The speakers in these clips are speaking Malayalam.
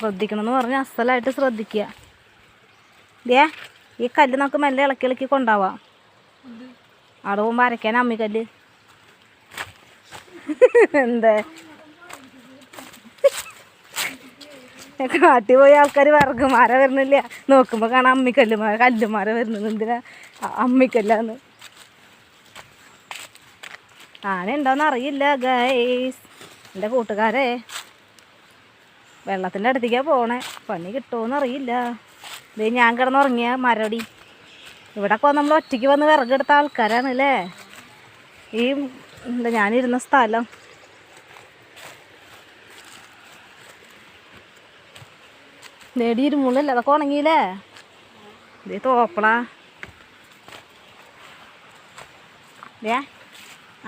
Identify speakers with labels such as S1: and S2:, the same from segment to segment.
S1: ശ്രദ്ധിക്കണമെന്ന് പറഞ്ഞ് അസലായിട്ട് ശ്രദ്ധിക്കുക. ഈ കല്ല് നമുക്ക് മെല്ലെ ഇളക്കി ഇളക്കി കൊണ്ടുപോവാം. അവിടെ പോകുമ്പോൾ അരയ്ക്കാൻ അമ്മിക്കല്ല്. എന്താ കാട്ടി പോയി ആൾക്കാർ വിറകുമാര വരുന്നില്ല, നോക്കുമ്പോൾ കാണാം കല്ലുമാര വരുന്നത്. എന്തിനാ അമ്മിക്കല്ലാന്ന്? ആന ഉണ്ടോയെന്ന് അറിയില്ല ഗൈസ്. എൻ്റെ കൂട്ടുകാരെ, വെള്ളത്തിൻ്റെ അടുത്തേക്കാണ് പോണേ. പണി കിട്ടുമോയെന്ന് അറിയില്ല. ഇത് ഞാൻ കിടന്നുറങ്ങിയ മരടി. ഇവിടെയൊക്കെ നമ്മൾ ഒറ്റയ്ക്ക് വന്ന് വിറകെടുത്ത ആൾക്കാരാണ് അല്ലേ. ഈ ഞാനിരുന്ന സ്ഥലം നേടിയിരുമുള്ളല്ലേ, അതൊക്കെ ഉണങ്ങിയില്ലേ. ഇതേ തോപ്പളാ.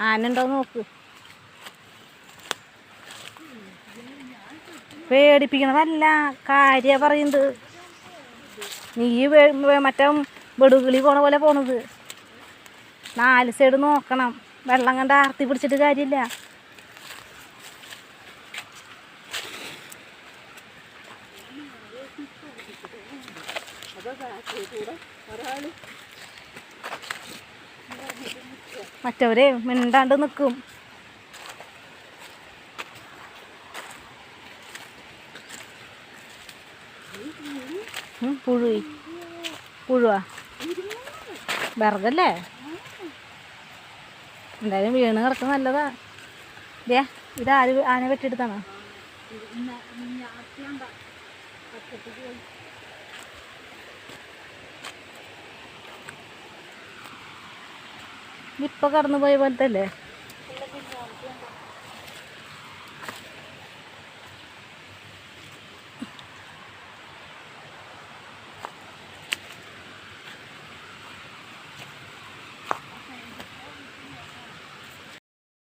S1: ആനുണ്ടോന്ന് നോക്ക്. പേടിപ്പിക്കണതല്ല, കാര്യ പറയുന്നത്. നീ മറ്റേ വെടുകിളി പോണ പോലെ പോണത്. 4 സൈഡ് നോക്കണം. വെള്ളം കണ്ട് ആർത്തി പിടിച്ചിട്ട് കാര്യമില്ല. മറ്റവരെ മിണ്ടാണ്ട് നിൽക്കും. പുഴുവാ വിറകല്ലേ. എന്തായാലും വീണ് കിടക്കുന്ന നല്ലതാ. ഇത് ആന വെട്ടിയെടുത്താണോ? ഇപ്പൊ കടന്നു പോയ പോലത്തെ അല്ലേ.